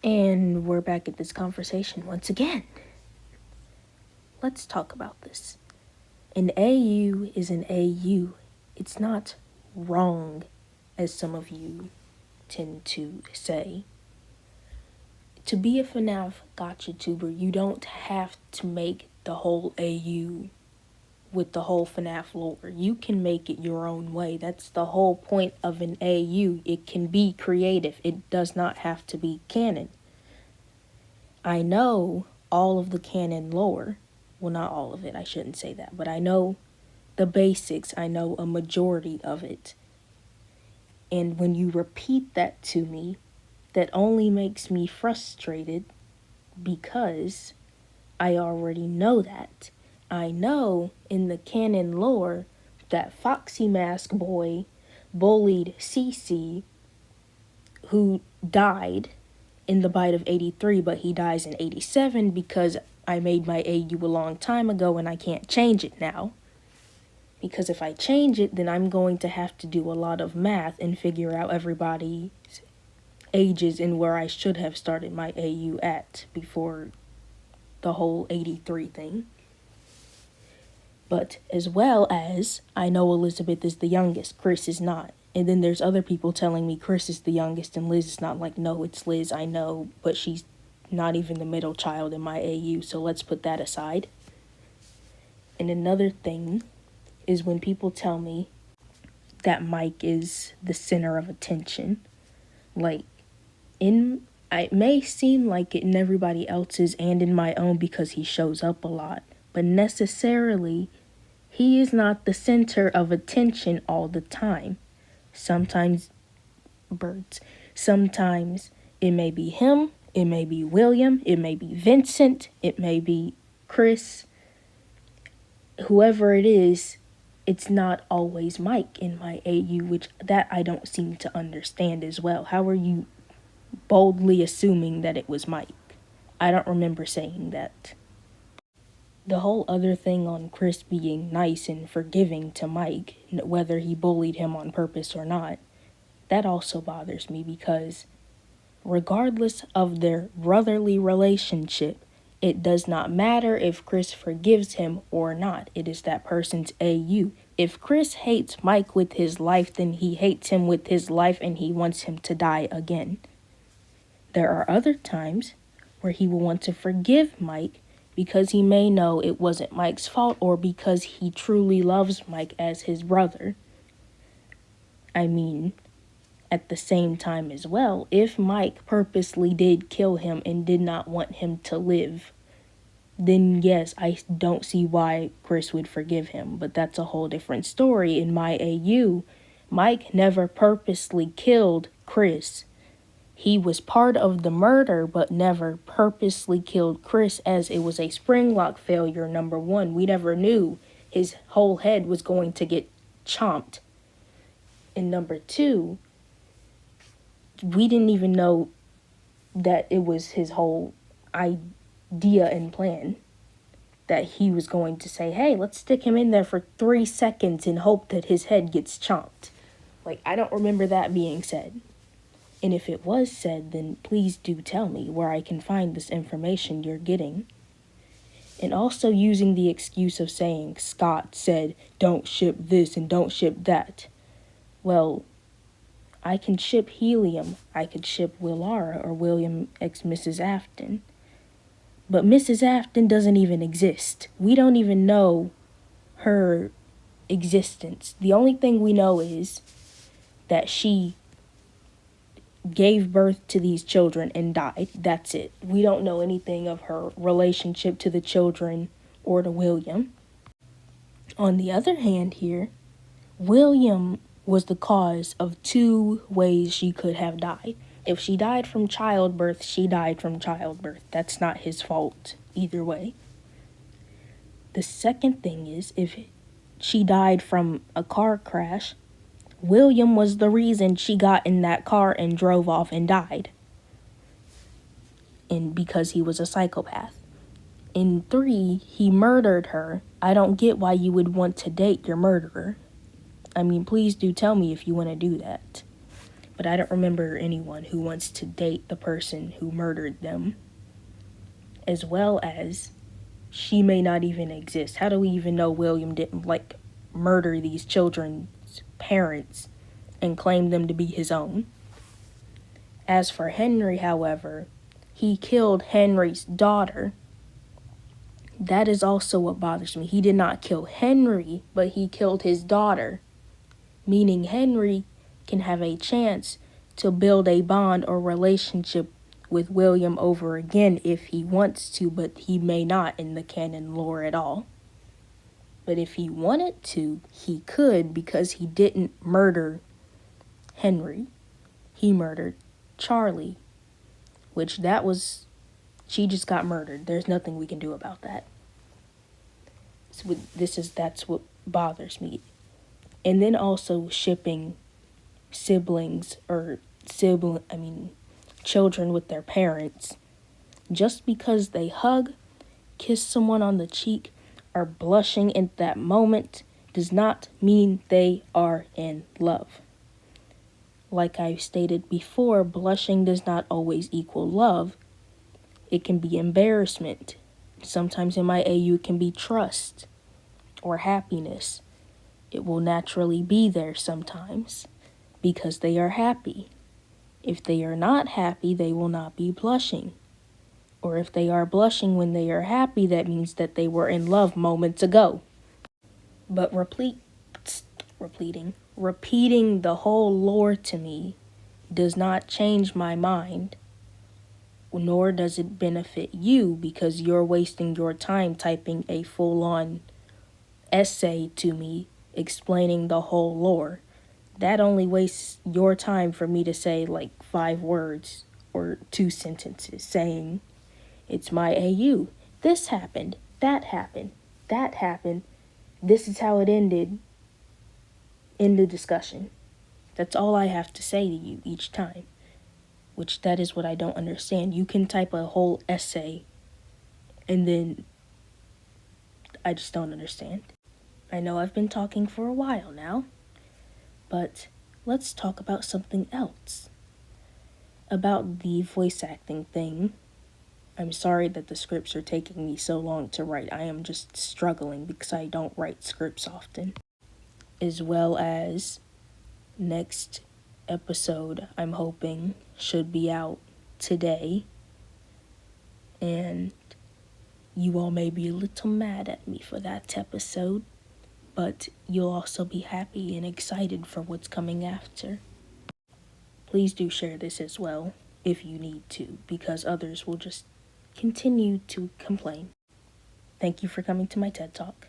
And we're back at this conversation once again. Let's talk about this. An AU is an AU. It's not wrong, as some of you tend to say. To be a FNaF gachatuber, you don't have to make the whole AU with the whole FNaF lore. You can make it your own way. That's the whole point of an AU. It can be creative. It does not have to be canon. I know all of the canon lore. Well, not all of it, I shouldn't say that, but I know the basics. I know a majority of it. And when you repeat that to me, that only makes me frustrated because I already know that. I know in the canon lore that Foxy Mask Boy bullied Cece, who died in the bite of 83, but he dies in 87 because I made my AU a long time ago and I can't change it now. Because if I change it, then I'm going to have to do a lot of math and figure out everybody's ages and where I should have started my AU at before the whole 83 thing. But as well as, I know Elizabeth is the youngest, Chris is not. And then there's other people telling me Chris is the youngest and Liz is not. Like, no, it's Liz, I know, but she's not even the middle child in my AU, so let's put that aside. And another thing is when people tell me that Mike is the center of attention. Like, it may seem like it in everybody else's and in my own because he shows up a lot, but necessarily he is not the center of attention all the time. Sometimes it may be him, it may be William, it may be Vincent, it may be Chris. Whoever it is, it's not always Mike in my AU, which that I don't seem to understand as well. How are you boldly assuming that it was Mike? I don't remember saying that. The whole other thing on Chris being nice and forgiving to Mike, whether he bullied him on purpose or not, that also bothers me because regardless of their brotherly relationship, it does not matter if Chris forgives him or not. It is that person's AU. If Chris hates Mike with his life, then he hates him with his life and he wants him to die again. There are other times where he will want to forgive Mike because he may know it wasn't Mike's fault or because he truly loves Mike as his brother. I mean, at the same time as well, if Mike purposely did kill him and did not want him to live, then yes, I don't see why Chris would forgive him. But that's a whole different story. In my AU, Mike never purposely killed Chris. He was part of the murder, but never purposely killed Chris, as it was a spring lock failure, number one. We never knew his whole head was going to get chomped. And number two, we didn't even know that it was his whole idea and plan that he was going to say, hey, let's stick him in there for 3 seconds and hope that his head gets chomped. Like, I don't remember that being said. And if it was said, then please do tell me where I can find this information you're getting. And also using the excuse of saying Scott said, don't ship this and don't ship that. Well, I can ship Helium. I could ship Willara or William x Mrs. Afton. But Mrs. Afton doesn't even exist. We don't even know her existence. The only thing we know is that she gave birth to these children and died. That's it. We don't know anything of her relationship to the children or to William. On the other hand here, William was the cause of 2 ways she could have died. If she died from childbirth, she died from childbirth. That's not his fault either way. The second thing is, if she died from a car crash, William was the reason she got in that car and drove off and died. And because he was a psychopath. In 3, he murdered her. I don't get why you would want to date your murderer. I mean, please do tell me if you want to do that. but I don't remember anyone who wants to date the person who murdered them. As well as, she may not even exist. How do we even know William didn't, murder these children's parents and claim them to be his own? As for Henry, however, he killed Henry's daughter. That is also what bothers me. He did not kill Henry, but he killed his daughter, meaning Henry can have a chance to build a bond or relationship with William over again if he wants to, but he may not in the canon lore at all. But if he wanted to, he could, because he didn't murder Henry. He murdered Charlie, which she just got murdered. There's nothing we can do about that. So that's what bothers me. And then also shipping children with their parents. Just because they hug, kiss someone on the cheek, or blushing in that moment does not mean they are in love. Like I've stated before, blushing does not always equal love. It can be embarrassment. Sometimes in my AU it can be trust or happiness. It will naturally be there sometimes because they are happy. If they are not happy, they will not be blushing. Or if they are blushing when they are happy, that means that they were in love moments ago. But repeating the whole lore to me does not change my mind, nor does it benefit you, because you're wasting your time typing a full-on essay to me explaining the whole lore. That only wastes your time for me to say 5 words or 2 sentences saying, it's my AU. This happened, that happened, that happened. This is how it ended. End of discussion. That's all I have to say to you each time. Which that is what I don't understand. You can type a whole essay and then I just don't understand. I know I've been talking for a while now, but let's talk about something else. About the voice acting thing. I'm sorry that the scripts are taking me so long to write. I am just struggling because I don't write scripts often. As well as next episode, I'm hoping, should be out today. And you all may be a little mad at me for that episode, but you'll also be happy and excited for what's coming after. Please do share this as well if you need to, because others will just continue to complain. Thank you for coming to my TED Talk.